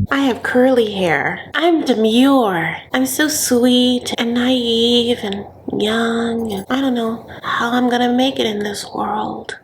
I have curly hair. I'm demure. I'm so sweet and naive and young. And I don't know how I'm gonna make it in this world.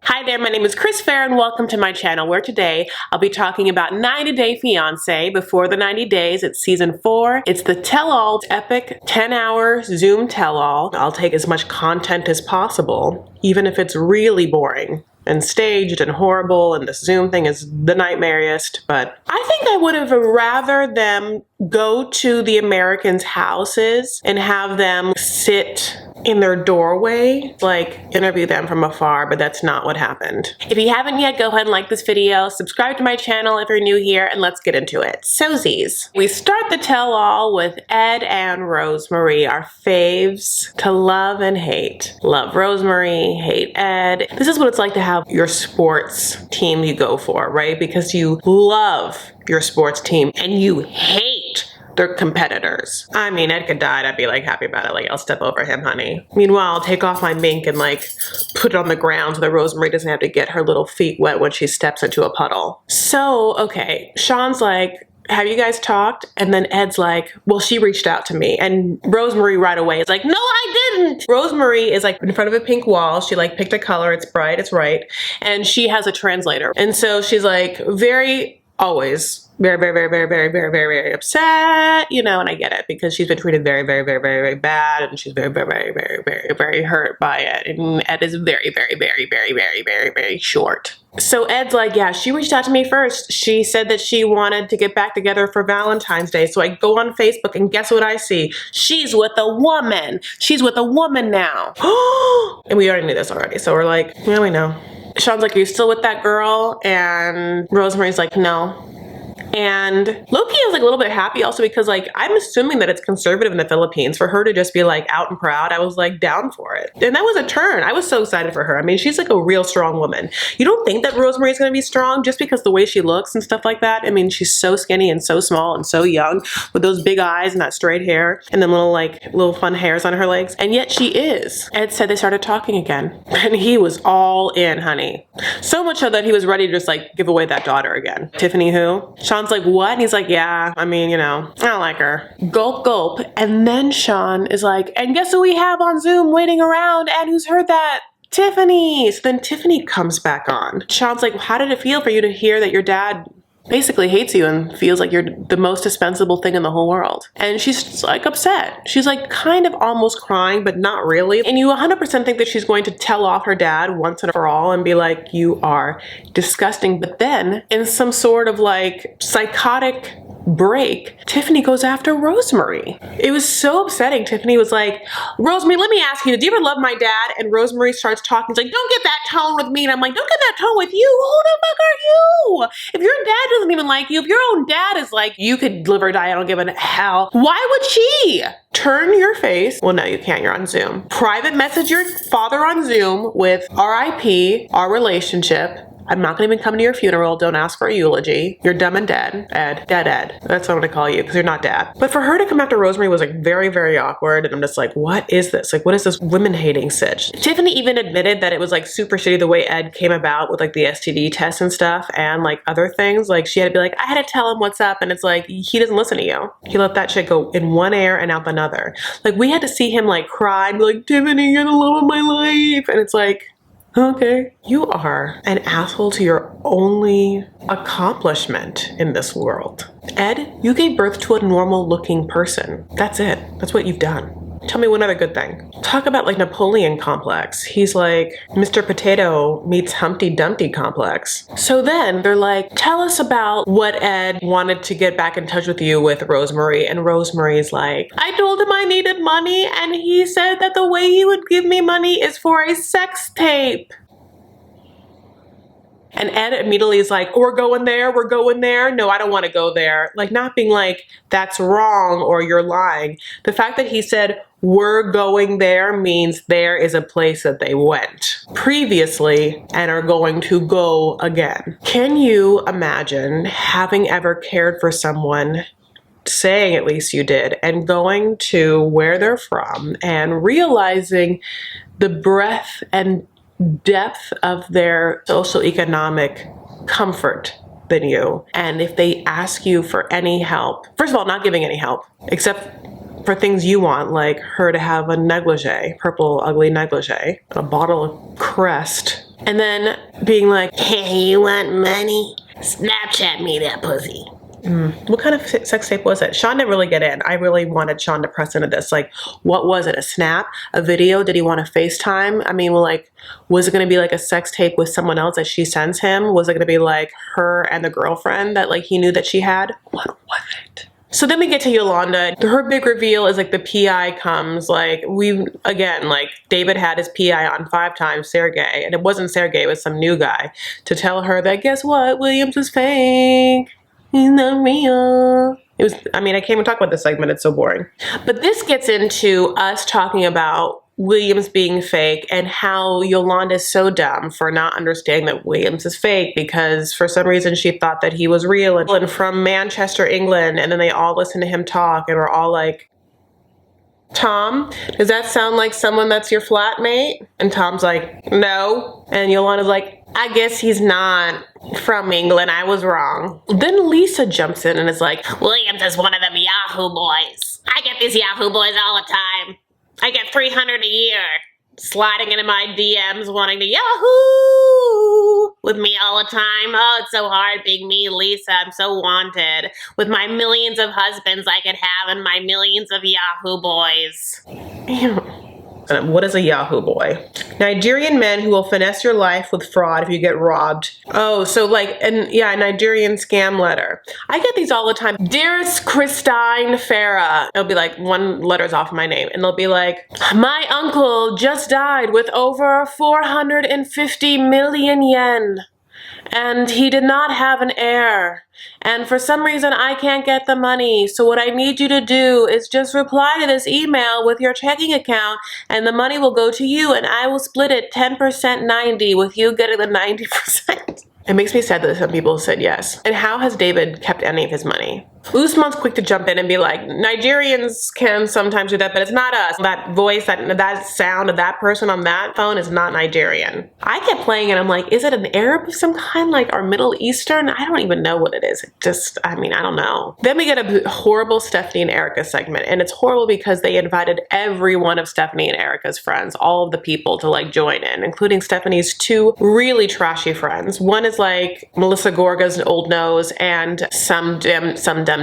Hi there, my name is Chris Farah and welcome to my channel where today I'll be talking about 90 Day Fiancé. Before the 90 days, it's season 4. It's the tell-all, epic 10-hour Zoom tell-all. I'll take as much content as possible, even if it's really boring and staged and horrible and the Zoom thing is the nightmariest, but I think I would have rather them go to the Americans' houses and have them sit in their doorway, like interview them from afar, but that's not what happened. If you haven't yet, go ahead and like this video, subscribe to my channel if you're new here, and let's get into it. Sosies. We start the tell-all with Ed and Rosemary, our faves to love and hate. Love Rosemary, hate Ed. This is what it's like to have your sports team you go for, right? Because you love your sports team and you hate their competitors. I mean, Ed could die, I'd be like happy about it. Like, I'll step over him, honey. Meanwhile, I'll take off my mink and like put it on the ground so that Rosemary doesn't have to get her little feet wet when she steps into a puddle. So, okay, Sean's like, have you guys talked? And then Ed's like, well, she reached out to me. And Rosemary right away is like, no, I didn't. Rosemary is like in front of a pink wall. She like picked a color. It's bright, it's right. And she has a translator. And so she's like always very upset, you know, and I get it because she's been treated very bad and she's very hurt by it. And Ed is very short. So Ed's like, yeah, she reached out to me first. She said that she wanted to get back together for Valentine's Day. So I go on Facebook and guess what I see? She's with a woman. She's with a woman now. And we already knew this already. So we're like, yeah, we know. Sean's like, are you still with that girl? And Rosemary's like, no. And Loki is like a little bit happy also because like I'm assuming that it's conservative in the Philippines for her to just be like out and proud. I was like down for it. And that was a turn. I was so excited for her. I mean, she's like a real strong woman. You don't think that Rosemary is going to be strong just because the way she looks and stuff like that. I mean, she's so skinny and so small and so young with those big eyes and that straight hair and then little fun hairs on her legs. And yet she is. Ed said they started talking again and he was all in, honey. So much so that he was ready to just like give away that daughter again. Tiffany who? Sean's like, what? And he's like, yeah, I mean, you know, I don't like her. Gulp, gulp. And then Sean is like, and guess who we have on Zoom waiting around? And who's heard that? Tiffany. So then Tiffany comes back on. Sean's like, how did it feel for you to hear that your dad basically hates you and feels like you're the most dispensable thing in the whole world? And she's like upset. She's like kind of almost crying, but not really. And you 100% think that she's going to tell off her dad once and for all and be like, you are disgusting. But then in some sort of like psychotic break, Tiffany goes after Rosemary. It was so upsetting. Tiffany was like, Rosemary, let me ask you, did you ever love my dad? And Rosemary starts talking. She's like, don't get that tone with me. And I'm like, don't get that tone with you. Who the fuck are you? If your dad doesn't even like you, if your own dad is like, you could live or die, I don't give a hell. Why would she? Turn your face. Well, no, you can't. You're on Zoom. Private message your father on Zoom with RIP, our relationship. I'm not gonna even come to your funeral. Don't ask for a eulogy. You're dumb and dead. Ed. Dead Ed. That's what I'm gonna call you because you're not dad. But for her to come after Rosemary was like very awkward. And I'm just like, what is this? Like, what is this women hating sitch? Tiffany even admitted that it was like super shitty the way Ed came about with like the STD test and stuff and like other things. Like she had to be like, I had to tell him what's up. And it's like, he doesn't listen to you. He let that shit go in one ear and out the other. Like we had to see him like cry and be like, Tiffany, you're the love of my life. And it's like, okay, you are an asshole to your only accomplishment in this world. Ed, you gave birth to a normal looking person. That's it. That's what you've done. Tell me one other good thing. Talk about like Napoleon complex. He's like Mr. Potato meets Humpty Dumpty complex. So then they're like, tell us about what Ed wanted to get back in touch with you with Rosemary. And Rosemary's like, I told him I needed money and he said that the way he would give me money is for a sex tape. And Ed immediately is like, we're going there. No, I don't want to go there. Like not being like, that's wrong or you're lying. The fact that he said, we're going there means there is a place that they went previously and are going to go again. Can you imagine having ever cared for someone, saying at least you did, and going to where they're from and realizing the breadth and depth of their socioeconomic comfort than you. And if they ask you for any help, first of all, not giving any help, except for things you want, like her to have a negligee, purple ugly negligee, a bottle of Crest, and then being like, hey, you want money? Snapchat me that pussy. What kind of sex tape was it? Sean didn't really get in. I really wanted Sean to press into this. Like, what was it? A snap? A video? Did he want to FaceTime? I mean, well, like, was it going to be like a sex tape with someone else that she sends him? Was it going to be like her and the girlfriend that like he knew that she had? What was it? So then we get to Yolanda. Her big reveal is like the PI comes, like again, like David had his PI on 5 times, Sergey, and it wasn't Sergey, it was some new guy, to tell her that, guess what, Williams is fake. He's not real. It was, I mean, I can't even talk about this segment, it's so boring. But this gets into us talking about Williams being fake and how Yolanda is so dumb for not understanding that Williams is fake, because for some reason she thought that he was real and from Manchester, England, and then they all listen to him talk and were all like, Tom, does that sound like someone that's your flatmate? And Tom's like, no. And Yolanda's like, I guess he's not from England. I was wrong. Then Lisa jumps in and is like, Williams is one of them Yahoo boys. I get these Yahoo boys all the time. I get 300 a year sliding into my DMs wanting to Yahoo with me all the time. Oh, it's so hard being me, Lisa. I'm so wanted with my millions of husbands I could have and my millions of Yahoo boys. What is a Yahoo boy? Nigerian men who will finesse your life with fraud if you get robbed. Oh, so like, and yeah, Nigerian scam letter. I get these all the time. Dearest Christine Farah. It'll be like 1 letter's off my name. And they'll be like, my uncle just died with over 450 million yen. And he did not have an heir. And for some reason, I can't get the money. So what I need you to do is just reply to this email with your checking account and the money will go to you and I will split it 10% 90 with you getting the 90%. It makes me sad that some people said yes. And how has David kept any of his money? Usman's quick to jump in and be like, Nigerians can sometimes do that, but it's not us. That voice, that sound of that person on that phone is not Nigerian. I kept playing and I'm like, is it an Arab of some kind, like, or Middle Eastern? I don't even know what it is. It just, I mean, I don't know. Then we get a horrible Stephanie and Erica segment, and it's horrible because they invited every one of Stephanie and Erica's friends, all of the people, to like join in, including Stephanie's 2 really trashy friends. One is like Melissa Gorga's old nose and some dumb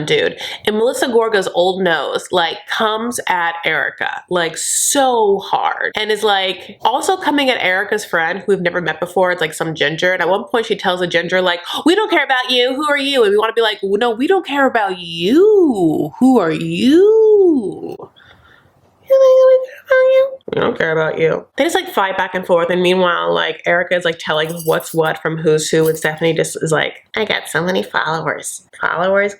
dude. And Melissa Gorga's old nose like comes at Erica like so hard and is like also coming at Erica's friend who we've never met before. It's like some ginger, and at one point she tells a ginger like, we don't care about you, who are you? And we want to be like, no, we don't care about you, who are you? We don't care about you. They just like fight back and forth, and meanwhile like Erica is like telling what's what from who's who, and Stephanie just is like, I got so many followers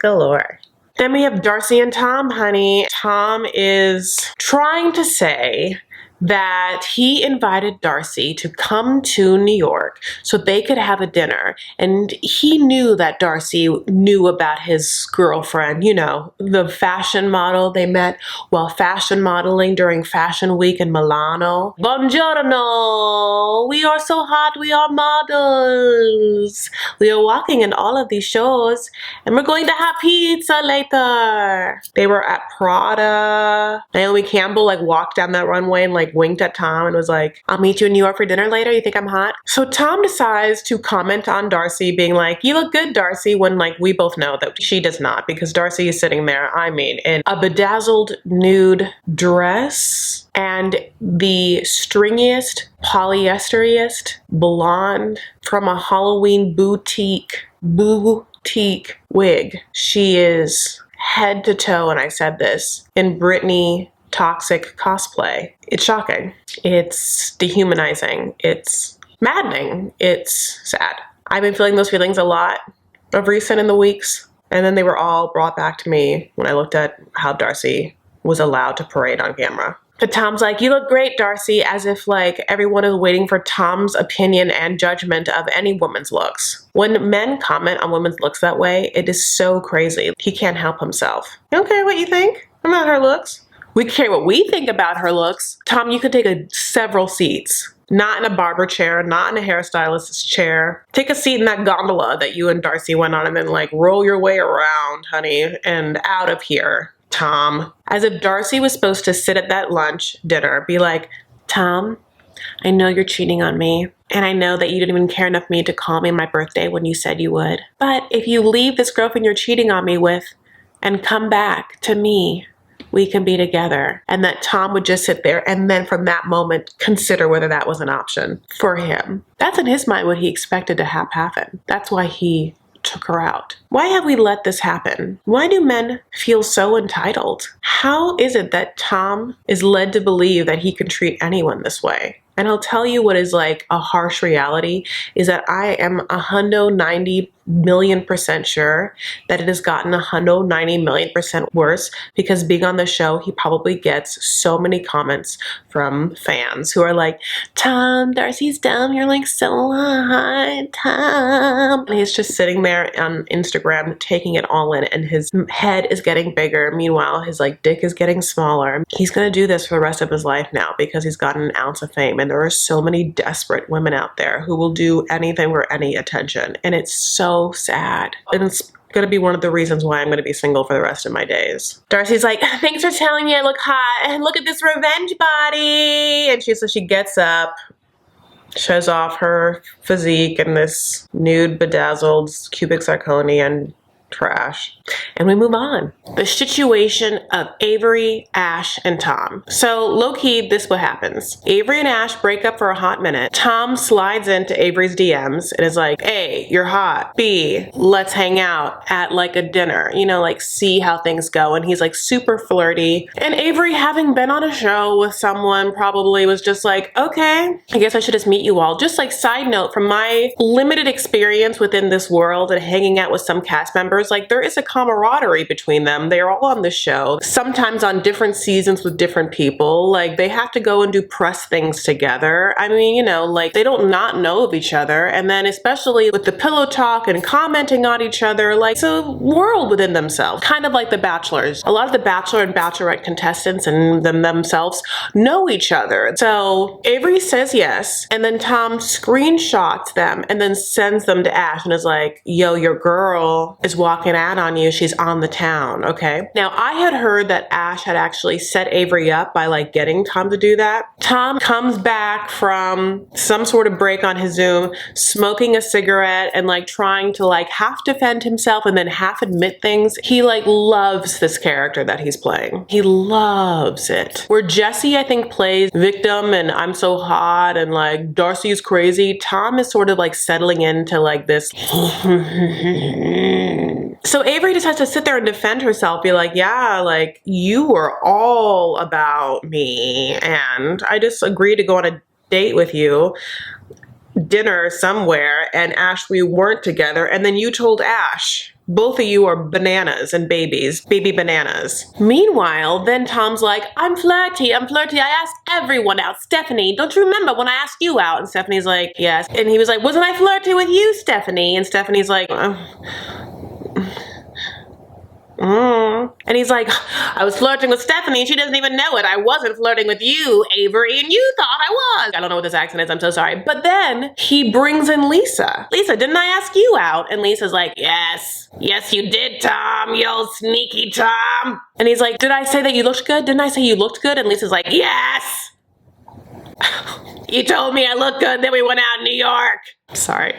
galore. Then we have Darcy and Tom, honey. Tom is trying to say that he invited Darcy to come to New York so they could have a dinner. And he knew that Darcy knew about his girlfriend, you know, the fashion model they met while fashion modeling during Fashion Week in Milano. Buongiorno! We are so hot, we are models. We are walking in all of these shows and we're going to have pizza later. They were at Prada. Naomi Campbell like walked down that runway and like winked at Tom and was like, I'll meet you in New York for dinner later. You think I'm hot? So Tom decides to comment on Darcy being like, you look good, Darcy, when like we both know that she does not, because Darcy is sitting there, I mean, in a bedazzled nude dress and the stringiest, polyesteriest blonde from a Halloween boutique wig. She is head to toe, and I said this, in Britney toxic cosplay. It's shocking. It's dehumanizing. It's maddening. It's sad. I've been feeling those feelings a lot of recent in the weeks, and then they were all brought back to me when I looked at how Darcy was allowed to parade on camera. But Tom's like, you look great, Darcy, as if like everyone is waiting for Tom's opinion and judgment of any woman's looks. When men comment on women's looks that way, it is so crazy. He can't help himself. I don't care what you think about her looks. We care what we think about her looks. Tom, you could take several seats Not in a barber chair, not in a hairstylist's chair. Take a seat in that gondola that you and Darcy went on and then like roll your way around, honey, and out of here, Tom. As if Darcy was supposed to sit at that lunch dinner, be like, Tom, I know you're cheating on me. And I know that you didn't even care enough for me to call me on my birthday when you said you would. But if you leave this girlfriend you're cheating on me with and come back to me, we can be together. And that Tom would just sit there and then from that moment consider whether that was an option for him. That's in his mind what he expected to have happen. That's why he took her out. Why have we let this happen? Why do men feel so entitled? How is it that Tom is led to believe that he can treat anyone this way? And I'll tell you what is like a harsh reality is that I am 190,000,000% sure that it has gotten 190,000,000% worse because being on the show, he probably gets so many comments from fans who are like, Tom, Darcy's dumb. You're like so hot, Tom. And he's just sitting there on Instagram taking it all in and his head is getting bigger. Meanwhile, his like dick is getting smaller. He's going to do this for the rest of his life now because he's gotten an ounce of fame. And there are so many desperate women out there who will do anything for any attention. And it's so sad. And it's going to be one of the reasons why I'm going to be single for the rest of my days. Darcy's like, thanks for telling me I look hot. And look at this revenge body. And she gets up, shows off her physique and this nude bedazzled cubic zirconia trash. And we move on. The situation of Avery, Ash, and Tom. So low-key, this what happens. Avery and Ash break up for a hot minute. Tom slides into Avery's DMs and is like, A, you're hot. B, let's hang out at like a dinner. You know, like see how things go. And he's like super flirty. And Avery, having been on a show with someone, probably was just like, okay, I guess I should just meet you all. Just like side note, from my limited experience within this world and hanging out with some cast members, like there is a camaraderie between them. They're all on the show, sometimes on different seasons with different people. Like they have to go and do press things together. I mean, you know, like they don't not know of each other. And then especially with the pillow talk and commenting on each other, like it's a world within themselves. Kind of like The Bachelors. A lot of the Bachelor and Bachelorette contestants and themselves know each other. So Avery says yes. And then Tom screenshots them and then sends them to Ash and is like, yo, your girl is walking out on you. She's on the town. Okay. Now I had heard that Ash had actually set Avery up by like getting Tom to do that. Tom comes back from some sort of break on his Zoom, smoking a cigarette and like trying to like half defend himself and then half admit things. He like loves this character that he's playing. He loves it. Where Jesse, I think, plays victim and I'm so hot and like Darcy's crazy, Tom is sort of like settling into like this. So Avery just has to sit there and defend herself, be like, yeah, like you were all about me and I just agreed to go on a date with you, dinner somewhere, and Ash, we weren't together. And then you told Ash, both of you are bananas and babies, baby bananas. Meanwhile, then Tom's like, I'm flirty. I asked everyone out. Stephanie, don't you remember when I asked you out? And Stephanie's like, yes. And he was like, wasn't I flirty with you, Stephanie? And Stephanie's like, And he's like, I was flirting with Stephanie. She doesn't even know it. I wasn't flirting with you, Avery, and you thought I was. I don't know what this accent is. I'm so sorry. But then he brings in Lisa. Lisa, didn't I ask you out? And Lisa's like, yes. Yes, you did, Tom. You old sneaky Tom. And he's like, did I say that you looked good? Didn't I say you looked good? And Lisa's like, yes. You told me I looked good. Then we went out in New York. Sorry.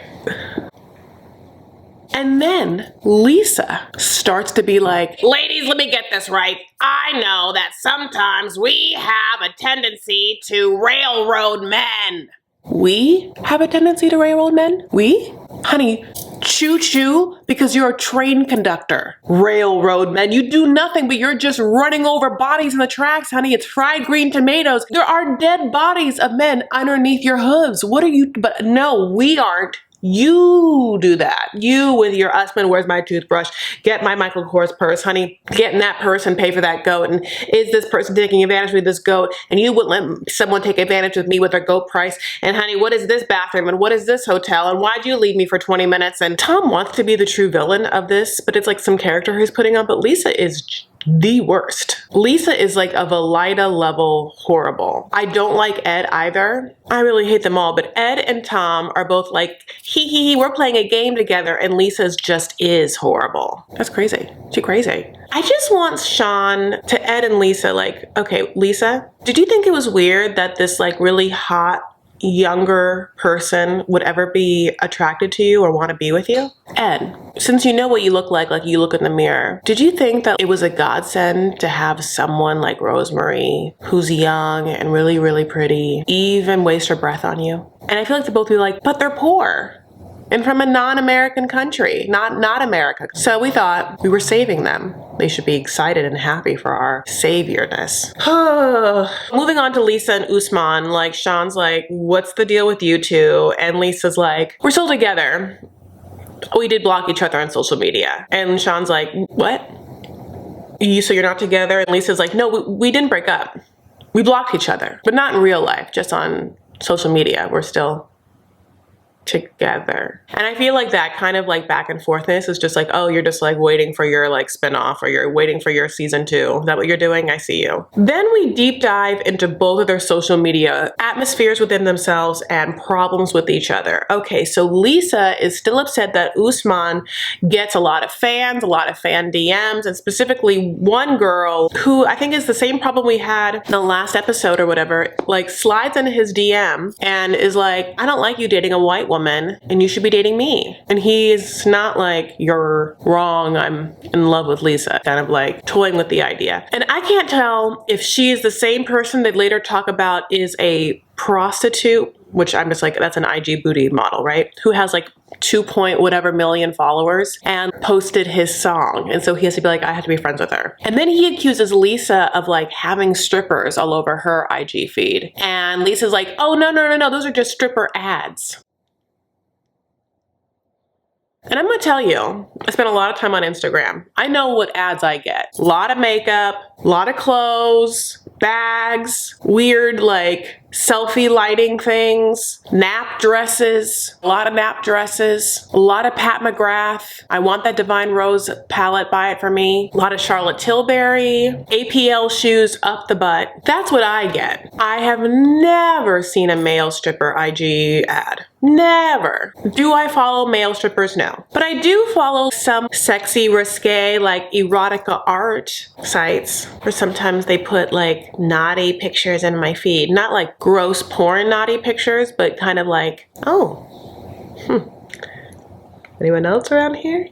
And then Lisa starts to be like, ladies, let me get this right. I know that sometimes we have a tendency to railroad men. We have a tendency to railroad men? We? Honey, choo-choo, because you're a train conductor. Railroad men. You do nothing, but you're just running over bodies in the tracks, honey. It's fried green tomatoes. There are dead bodies of men underneath your hooves. What are you? But no, we aren't. You do that. You with your husband, where's my toothbrush? Get my Michael Kors purse, honey. Get in that purse and pay for that goat. And is this person taking advantage of this goat? And you wouldn't let someone take advantage of me with their goat price. And honey, what is this bathroom? And what is this hotel? And why'd you leave me for 20 minutes? And Tom wants to be the true villain of this, but it's like some character he's putting on. But Lisa is the worst. Lisa is like a Valida level horrible. I don't like Ed either. I really hate them all, but Ed and Tom are both like, hee, we're playing a game together, and Lisa's just is horrible. That's crazy. She's crazy. I just want Sean to Ed and Lisa like, okay, Lisa, did you think it was weird that this like really hot younger person would ever be attracted to you or want to be with you? Ed, since you know what you look like you look in the mirror, did you think that it was a godsend to have someone like Rosemary, who's young and really, really pretty, even waste her breath on you? And I feel like they both be like, but they're poor. And from a non-American country, not America. So we thought we were saving them. They should be excited and happy for our saviorness. Moving on to Lisa and Usman, like Sean's like, what's the deal with you two? And Lisa's like, we're still together. We did block each other on social media. And Sean's like, what? So you're not together? And Lisa's like, no, we didn't break up. We blocked each other, but not in real life, just on social media. We're still together. And I feel like that kind of like back and forthness is just like, oh, you're just like waiting for your like spinoff, or you're waiting for your season 2. Is that what you're doing? I see you. Then we deep dive into both of their social media atmospheres within themselves and problems with each other. Okay, so Lisa is still upset that Usman gets a lot of fans, a lot of fan DMs, and specifically one girl who I think is the same problem we had in the last episode or whatever, like slides into his DM and is like, I don't like you dating a white woman and you should be dating me. And he's not like, you're wrong, I'm in love with Lisa, kind of like toying with the idea. And I can't tell if she is the same person they later talk about is a prostitute, which I'm just like, that's an IG booty model, right? Who has like 2 point whatever million followers and posted his song. And so he has to be like, I have to be friends with her. And then he accuses Lisa of like having strippers all over her IG feed. And Lisa's like, oh, no, those are just stripper ads. And I'm gonna tell you, I spent a lot of time on Instagram. I know what ads I get. A lot of makeup, a lot of clothes, bags, weird like selfie lighting things, nap dresses, a lot of nap dresses, a lot of Pat McGrath. I want that Divine Rose palette, buy it for me. A lot of Charlotte Tilbury, APL shoes up the butt. That's what I get. I have never seen a male stripper IG ad. Never. Do I follow male strippers? No. But I do follow some sexy, risque, like erotica art sites where sometimes they put like naughty pictures in my feed. Not like gross porn naughty pictures, but kind of like, anyone else around here?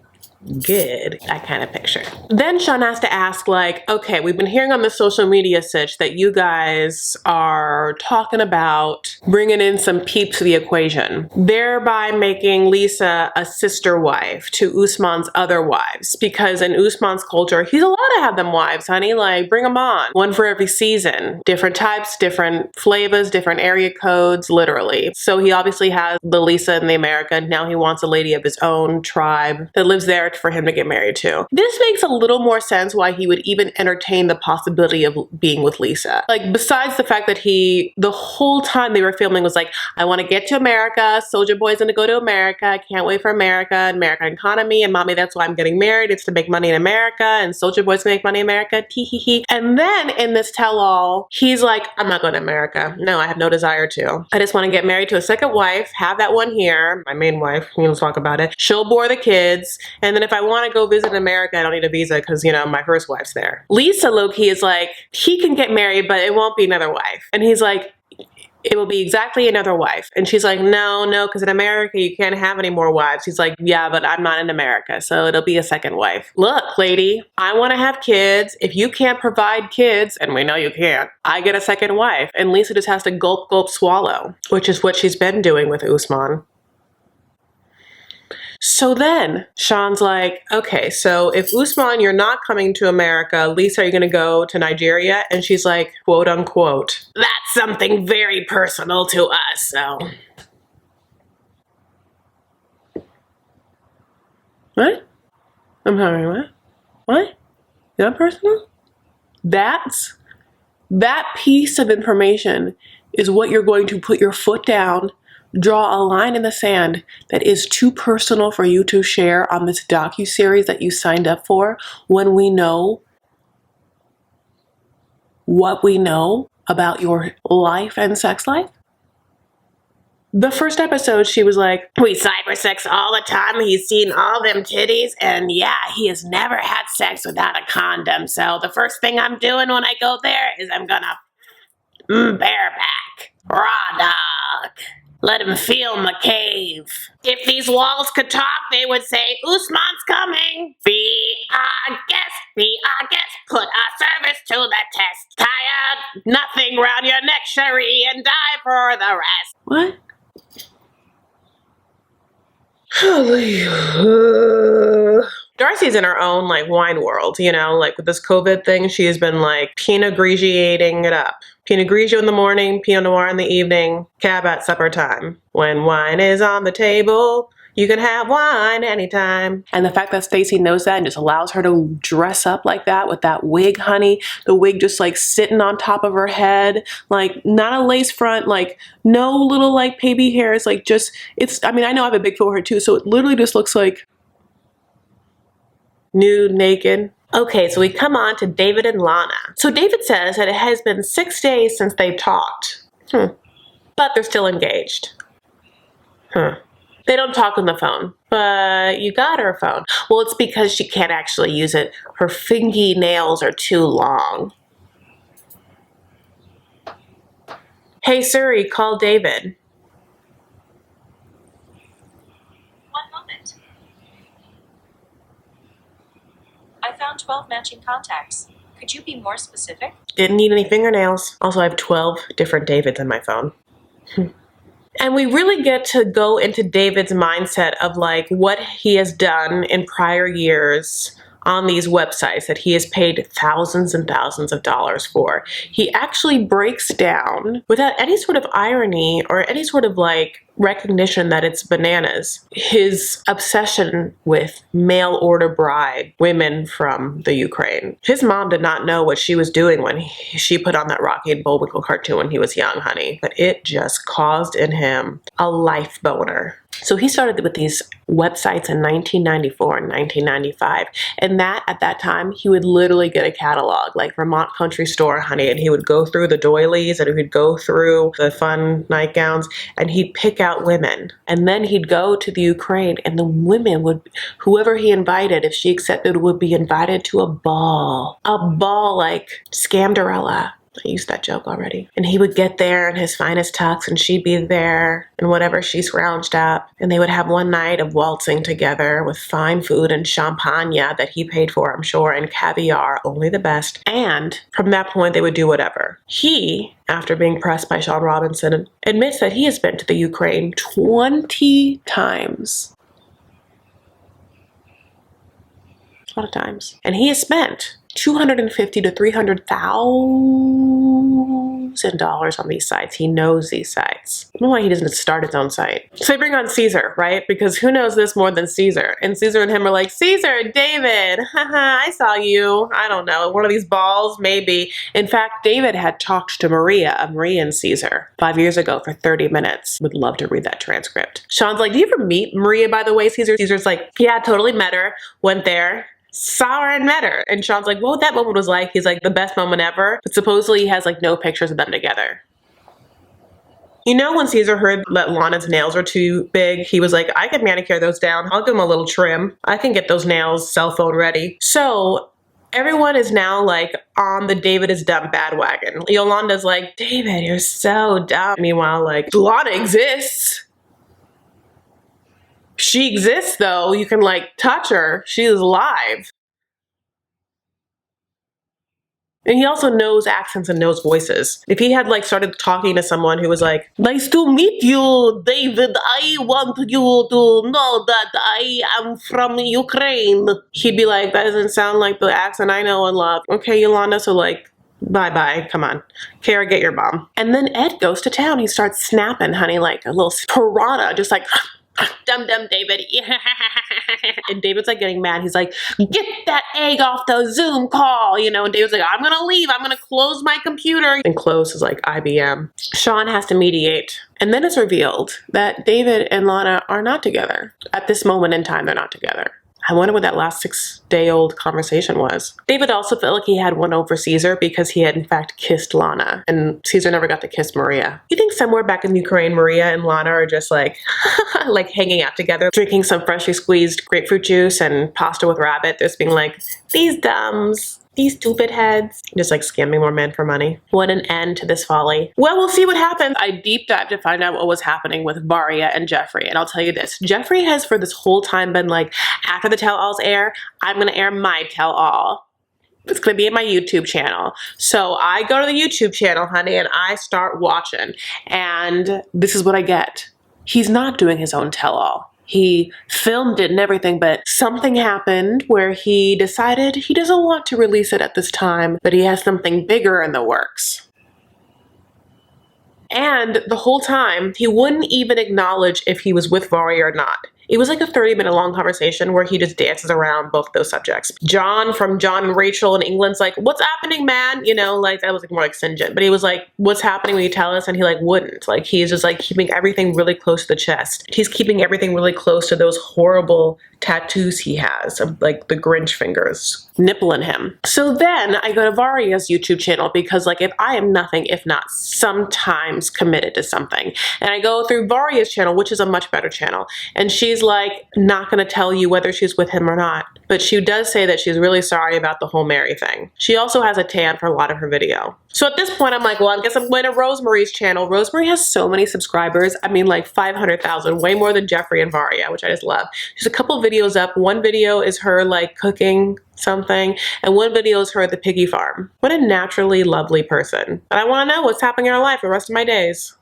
Good. That kind of picture. Then Sean has to ask like, okay, we've been hearing on the social media sitch that you guys are talking about bringing in some peeps to the equation, thereby making Lisa a sister wife to Usman's other wives, because in Usman's culture, he's allowed to have them wives, honey, like bring them on. One for every season. Different types, different flavors, different area codes, literally. So he obviously has the Lisa in the America. Now he wants a lady of his own tribe that lives there for him to get married to. This makes a little more sense why he would even entertain the possibility of being with Lisa. Like, besides the fact that he, the whole time they were filming was like, I want to get to America, Soldier Boy's gonna go to America, I can't wait for America, American economy, and mommy, that's why I'm getting married, it's to make money in America, and Soldier Boy's gonna make money in America, tee-hee-hee. And then in this tell-all, he's like, I'm not going to America. No, I have no desire to. I just want to get married to a second wife, have that one here, my main wife, we'll talk about it. She'll bore the kids, and then if I want to go visit America, I don't need a visa because, you know, my first wife's there. Lisa low-key is like, he can get married, but it won't be another wife. And he's like, it will be exactly another wife. And she's like, no, because in America, you can't have any more wives. He's like, yeah, but I'm not in America, so it'll be a second wife. Look, lady, I want to have kids. If you can't provide kids, and we know you can't, I get a second wife. And Lisa just has to gulp, gulp, swallow, which is what she's been doing with Usman. So then Sean's like, okay, so if Usman, you're not coming to America, Lisa, are you going to go to Nigeria? And she's like, quote unquote, that's something very personal to us, so. What? I'm sorry, what? What? Is that personal? That piece of information is what you're going to put your foot down, draw a line in the sand that is too personal for you to share on this docuseries that you signed up for, when we know what we know about your life and sex life? The first episode, she was like, we cybersex all the time. He's seen all them titties. And yeah, he has never had sex without a condom. So the first thing I'm doing when I go there is I'm gonna bareback. Raw dog. Let him feel my cave. If these walls could talk, they would say, Usman's coming. Be our guest. Put our service to the test. Tie a nothing round your neck, Cherie, and die for the rest. What? Darcy's in her own like wine world, you know, like with this COVID thing, she has been like Pinot Grigiating it up. Pinot Grigio in the morning, Pinot Noir in the evening, cab at supper time. When wine is on the table, you can have wine anytime. And the fact that Stacey knows that and just allows her to dress up like that with that wig, honey, the wig just like sitting on top of her head, like not a lace front, like no little like baby hairs, like just, it's, I mean, I know I have a big forehead too, so it literally just looks like nude, naked. Okay, so we come on to David and Lana. So David says that it has been 6 days since they've talked. But they're still engaged. They don't talk on the phone, but you got her phone. Well, it's because she can't actually use it. Her fingy nails are too long. Hey Siri, call David. I found 12 matching contacts. Could you be more specific? Didn't need any fingernails. Also, I have 12 different Davids on my phone. And we really get to go into David's mindset of like what he has done in prior years on these websites that he has paid thousands and thousands of dollars for. He actually breaks down without any sort of irony or any sort of like recognition that it's bananas. His obsession with mail order bride women from the Ukraine. His mom did not know what she was doing when she put on that Rocky and Bullwinkle cartoon when he was young, honey. But it just caused in him a life boner. So he started with these websites in 1994 and 1995. And that, at that time, he would literally get a catalog, like Vermont Country Store, honey, and he would go through the doilies and he would go through the fun nightgowns and he'd pick out women. And then he'd go to the Ukraine and the women would, whoever he invited, if she accepted, would be invited to a ball. A ball like Scamderella. I used that joke already. And he would get there in his finest tux and she'd be there in whatever she scrounged up. And they would have one night of waltzing together with fine food and champagne that he paid for, I'm sure, and caviar, only the best. And from that point, they would do whatever. He, after being pressed by Sean Robinson, admits that he has been to the Ukraine 20 times. A lot of times. And he has spent $250,000 to $300,000 on these sites. He knows these sites. I don't know why he doesn't start his own site. So they bring on Caesar, right? Because who knows this more than Caesar? And Caesar and him are like, Caesar, David, haha, I saw you. I don't know, one of these balls, maybe. In fact, David had talked to Maria of Maria and Caesar 5 years ago for 30 minutes. Would love to read that transcript. Sean's like, do you ever meet Maria, by the way, Caesar? Caesar's like, yeah, totally met her, went there. Saw her and met her. And Sean's like, what that moment was like? He's like, the best moment ever. But supposedly he has like no pictures of them together. You know, when Caesar heard that Lana's nails were too big, he was like, I can manicure those down. I'll give them a little trim. I can get those nails cell phone ready. So everyone is now like on the David is dumb bandwagon. Yolanda's like, David, you're so dumb. Meanwhile, like, Lana exists. She exists though. You can like touch her. She is live. And he also knows accents and knows voices. If he had like started talking to someone who was like, nice to meet you, David. I want you to know that I am from Ukraine. He'd be like, that doesn't sound like the accent I know and love. Okay, Yolanda, so like, bye-bye, come on. Kara, get your bomb. And then Ed goes to town. He starts snapping, honey, like a little piranha, just like, dumb David. And David's like getting mad. He's like, get that egg off the Zoom call, you know, and David's like, I'm gonna leave. I'm gonna close my computer. And close is like IBM. Sean has to mediate. And then it's revealed that David and Lana are not together. At this moment in time, they're not together. I wonder what that last 6-day-old conversation was. David also felt like he had one over Caesar because he had in fact kissed Lana, and Caesar never got to kiss Maria. You think somewhere back in Ukraine, Maria and Lana are just like, like hanging out together, drinking some freshly squeezed grapefruit juice and pasta with rabbit, just being like, these dumbs. These stupid heads. Just like scamming more men for money. What an end to this folly. Well, we'll see what happens. I deep dived to find out what was happening with Varia and Jeffrey. And I'll tell you this. Jeffrey has for this whole time been like, after the tell-alls air, I'm going to air my tell-all. It's going to be in my YouTube channel. So I go to the YouTube channel, honey, and I start watching. And this is what I get. He's not doing his own tell-all. He filmed it and everything, but something happened where he decided he doesn't want to release it at this time, but he has something bigger in the works. And the whole time, he wouldn't even acknowledge if he was with Varia or not. It was like a 30-minute long conversation where he just dances around both those subjects. John from John and Rachel in England's like, what's happening, man? You know, like that was like more like St. John. But he was like, what's happening, will you tell us? And he like wouldn't. Like he's just like keeping everything really close to the chest. He's keeping everything really close to those horrible tattoos he has of like the Grinch fingers nippling him. So then I go to Varia's YouTube channel because like if I am nothing if not sometimes committed to something, and I go through Varia's channel, which is a much better channel, and she's like not gonna tell you whether she's with him or not, but she does say that she's really sorry about the whole Mary thing. She also has a tan for a lot of her video. So at this point I'm like, well, I guess I'm going to Rosemary's channel. Rosemary has so many subscribers. I mean like 500,000, way more than Jeffrey and Varia, which I just love. She's a couple videos up. One video is her like cooking something, and one video is her at the piggy farm. What a naturally lovely person. And I want to know what's happening in her life for the rest of my days.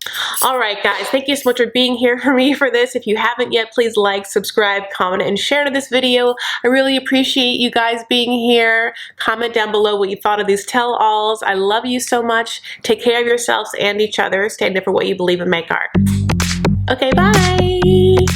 All right, guys, thank you so much for being here for me for this. If you haven't yet, please like, subscribe, comment, and share to this video. I really appreciate you guys being here. Comment down below what you thought of these tell-alls. I love you so much. Take care of yourselves and each other. Stand up for what you believe and make art. Okay, bye.